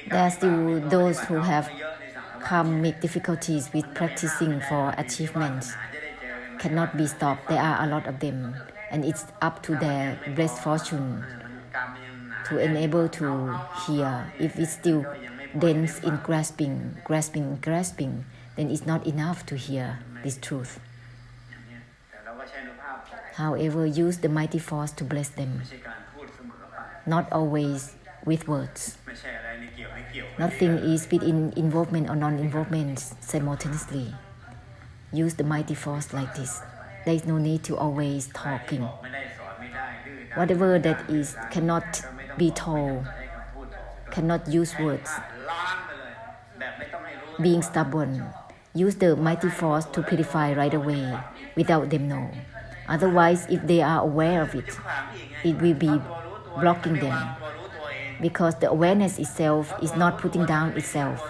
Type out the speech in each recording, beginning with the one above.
There are still those who have karmic difficulties with practicing for achievements, cannot be stopped. There are a lot of them, and it's up to their blessed fortune to enable to hear. If it's still dense in grasping, then it's not enough to hear this truth. However, use the mighty force to bless them, not always with words. Nothing is within involvement or non-involvement simultaneously. Use the mighty force like this. There is no need to always talking. Whatever that is cannot be told, cannot use words. Being stubborn, use the mighty force to purify right away without them know. Otherwise, if they are aware of it, it will be blocking them, because the awareness itself is not putting down itself.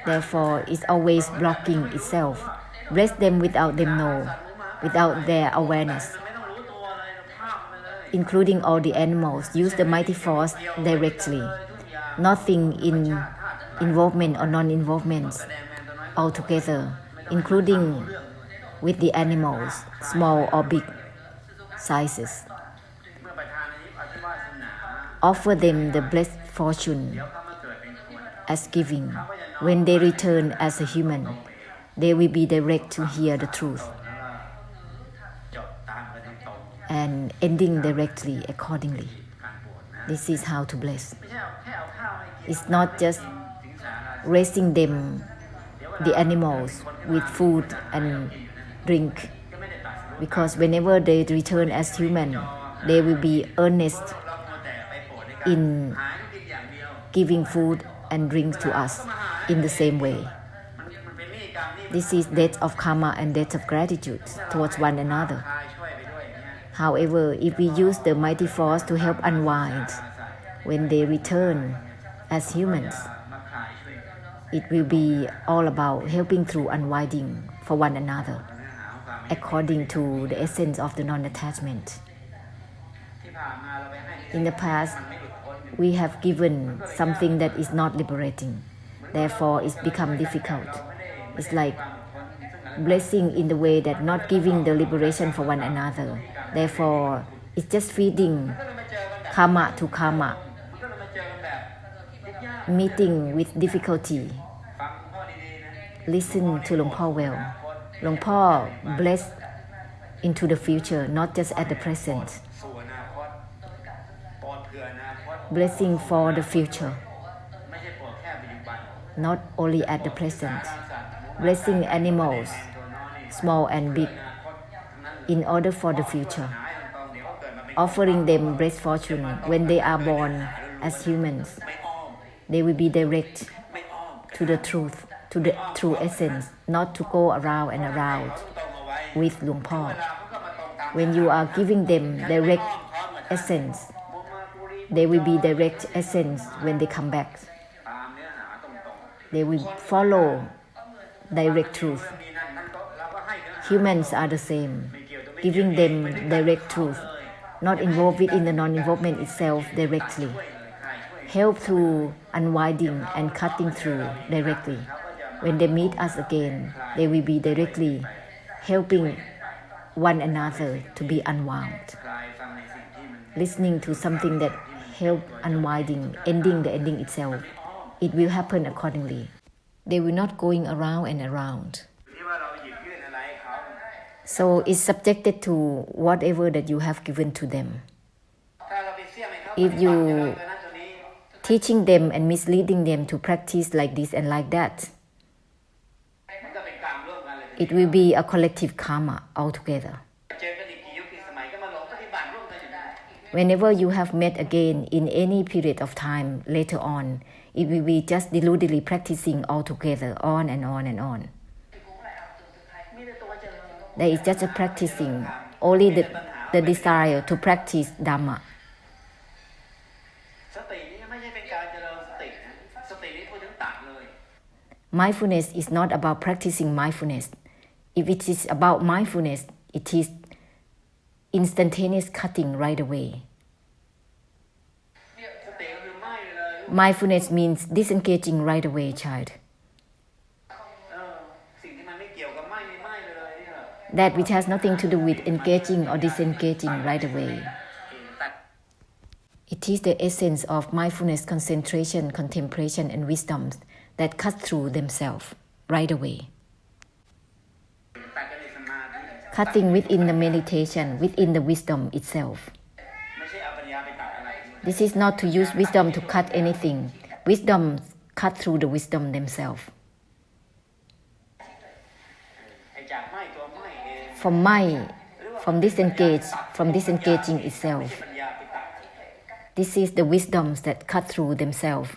Therefore, it's always blocking itself. Bless them without them know, without their awareness. Including all the animals, use the mighty force directly. Nothing in involvement or non-involvement altogether, including with the animals, small or big sizes. Offer them the blessed fortune as giving. When they return as a human, they will be direct to hear the truth and ending directly accordingly. This is how to bless. It's not just raising them, the animals, with food and drink, because whenever they return as human, they will be earnest in giving food and drink to us in the same way. This is debt of karma and debt of gratitude towards one another. However, if we use the mighty force to help unwind, when they return as humans, it will be all about helping through unwinding for one another, according to the essence of the non-attachment. In the past, we have given something that is not liberating. Therefore, it's become difficult. It's like blessing in the way that not giving the liberation for one another. Therefore, it's just feeding karma to karma, meeting with difficulty. Listen to Luang Por well. Luang Por bless into the future, not just at the present. Blessing for the future, not only at the present. Blessing animals, small and big, in order for the future. Offering them blessed fortune when they are born as humans. They will be direct to the truth, to the true essence, not to go around and around with Luang Por. When you are giving them direct essence, they will be direct essence when they come back. They will follow direct truth. Humans are the same, giving them direct truth, not involved in the non-involvement itself directly. Help through unwinding and cutting through directly. When they meet us again, they will be directly helping one another to be unwound. Listening to something that help unwinding, ending the ending itself, it will happen accordingly. They will not going around and around. So it's subjected to whatever that you have given to them. If you teaching them and misleading them to practice like this and like that, it will be a collective karma altogether. Whenever you have met again in any period of time later on, it will be just deludedly practicing altogether, on and on and on. There is just a practicing, only the desire to practice Dharma. Mindfulness is not about practicing mindfulness. If it is about mindfulness, it is instantaneous cutting right away. Mindfulness means disengaging right away, child. That which has nothing to do with engaging or disengaging right away. It is the essence of mindfulness, concentration, contemplation, and wisdom that cut through themselves right away. Cutting within the meditation, within the wisdom itself. This is not to use wisdom to cut anything. Wisdom cut through the wisdom themselves. From disengaging itself. This is the wisdoms that cut through themselves,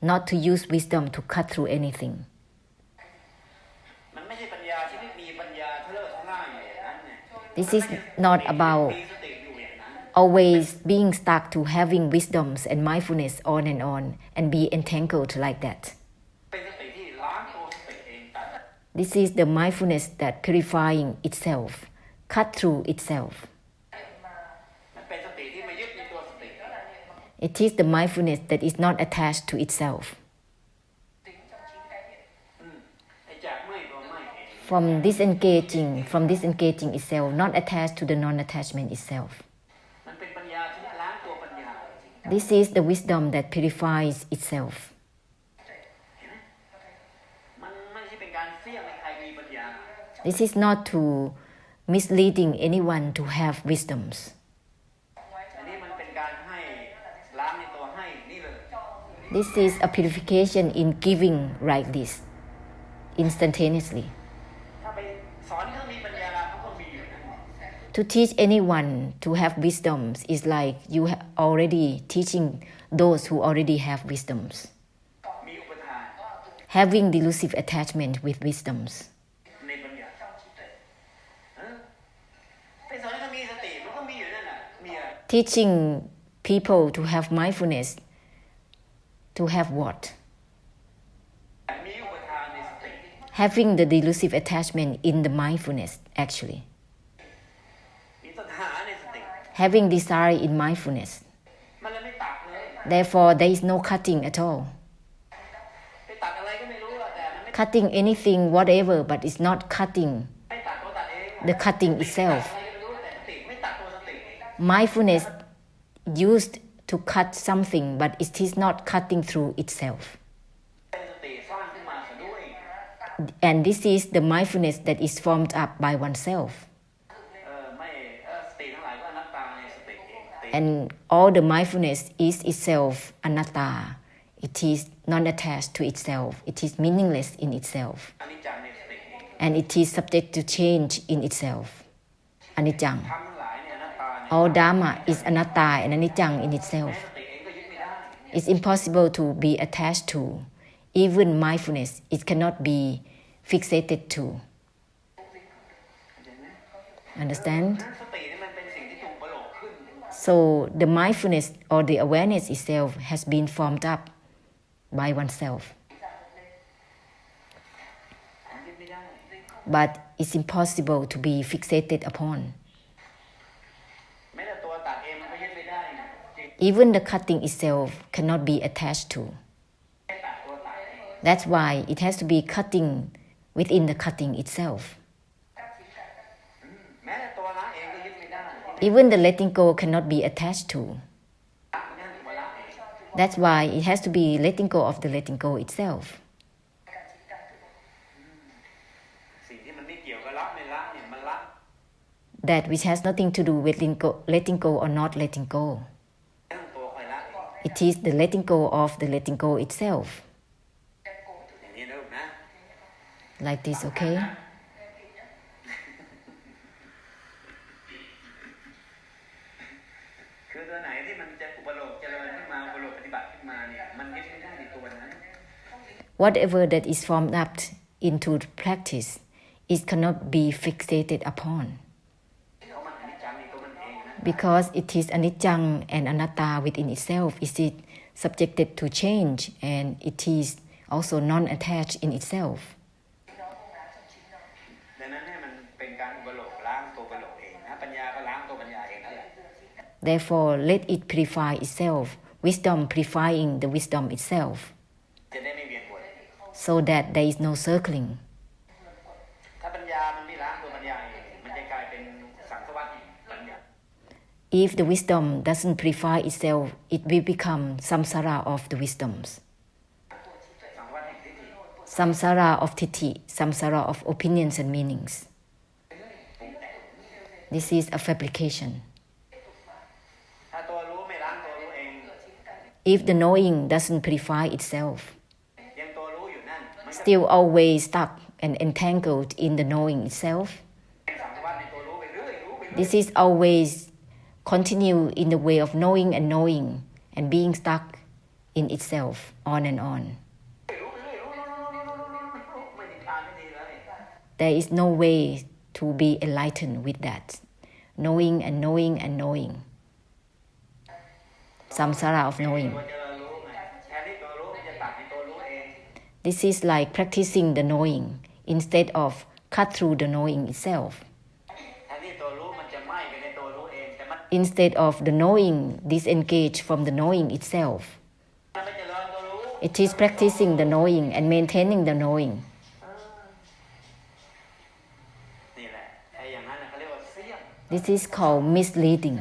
not to use wisdom to cut through anything. This is not about always being stuck to having wisdoms and mindfulness on and be entangled like that. This is the mindfulness that purifying itself, cut through itself. It is the mindfulness that is not attached to itself. From disengaging itself, not attached to the non-attachment itself. This is the wisdom that purifies itself. This is not to misleading anyone to have wisdoms. This is a purification in giving like this, instantaneously. To teach anyone to have wisdoms is like you already teaching those who already have wisdoms. Having delusive attachment with wisdoms. Teaching people to have mindfulness, to have what? Having the delusive attachment in the mindfulness, actually. Having desire in mindfulness. Therefore, there is no cutting at all. Cutting anything, whatever, but it's not cutting the cutting itself. Mindfulness used to cut something, but it is not cutting through itself. And this is the mindfulness that is formed up by oneself. And all the mindfulness is itself anatta. It is non-attached to itself. It is meaningless in itself. And it is subject to change in itself. Anicca. All Dharma is anatta and anicca in itself. It's impossible to be attached to. Even mindfulness, it cannot be fixated to. Understand? So the mindfulness or the awareness itself has been formed up by oneself. But it's impossible to be fixated upon. Even the cutting itself cannot be attached to. That's why it has to be cutting within the cutting itself. Even the letting go cannot be attached to. That's why it has to be letting go of the letting go itself. That which has nothing to do with letting go or not letting go. It is the letting go of the letting go itself. Like this, okay? Whatever that is formed up into practice, it cannot be fixated upon. Because it is anicca and anatta within itself, it is subjected to change and it is also non-attached in itself. Therefore, let it purify itself wisdom purifying the wisdom itself, so that there is no circling. If the wisdom doesn't purify itself, it will become samsara of the wisdoms. Samsara of titi, samsara of opinions and meanings. This is a fabrication. If the knowing doesn't purify itself, still always stuck and entangled in the knowing itself, this is always continue in the way of knowing and being stuck in itself on and on. There is no way to be enlightened with that. Knowing and knowing and knowing. Samsara of knowing. This is like practicing the knowing instead of cut through the knowing itself. Instead of the knowing disengage from the knowing itself. It is practicing the knowing and maintaining the knowing. This is called misleading.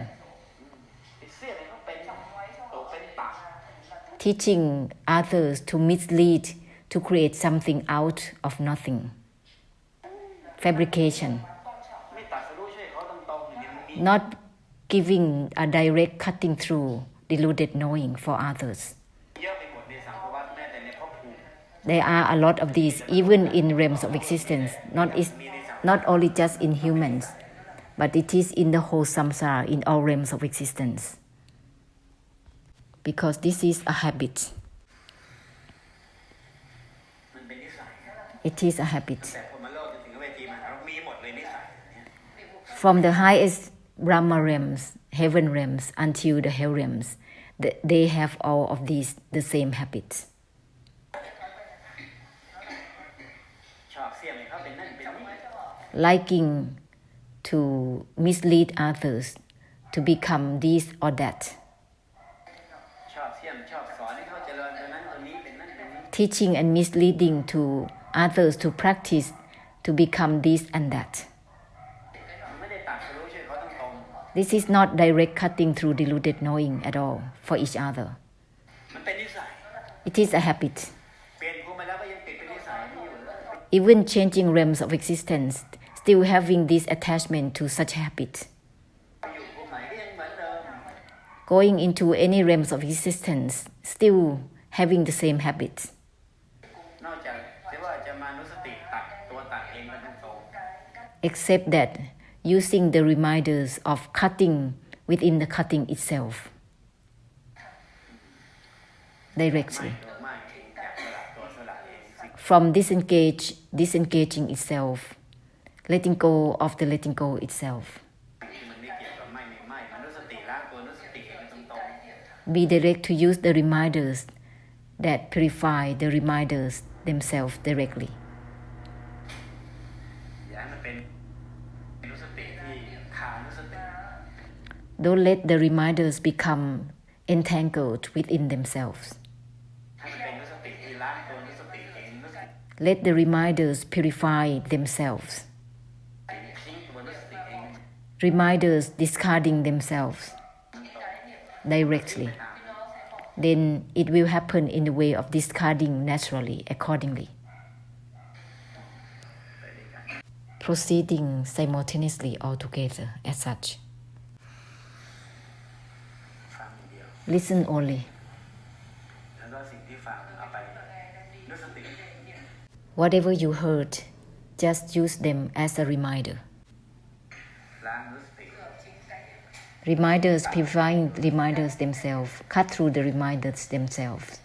Teaching others to mislead, to create something out of nothing. Fabrication. Not giving a direct cutting through deluded knowing for others. There are a lot of these even in realms of existence, not only just in humans, but it is in the whole samsara, in all realms of existence. Because this is a habit. It is a habit. From the highest Brahma realms, heaven realms, until the hell realms, they have all of these, the same habits. Liking to mislead others to become this or that. Teaching and misleading to others to practice to become this and that. This is not direct cutting through deluded knowing at all for each other. It is a habit. Even changing realms of existence, still having this attachment to such habit. Going into any realms of existence, still having the same habits. Except that using the reminders of cutting within the cutting itself. Directly. From disengaging itself, letting go of the letting go itself. Be direct to use the reminders that purify the reminders themselves directly. Don't let the reminders become entangled within themselves. Let the reminders purify themselves. Reminders discarding themselves directly. Then it will happen in the way of discarding naturally, accordingly. Proceeding simultaneously altogether as such. Listen only. Whatever you heard, just use them as a reminder. Reminders purifying reminders themselves, cut through the reminders themselves.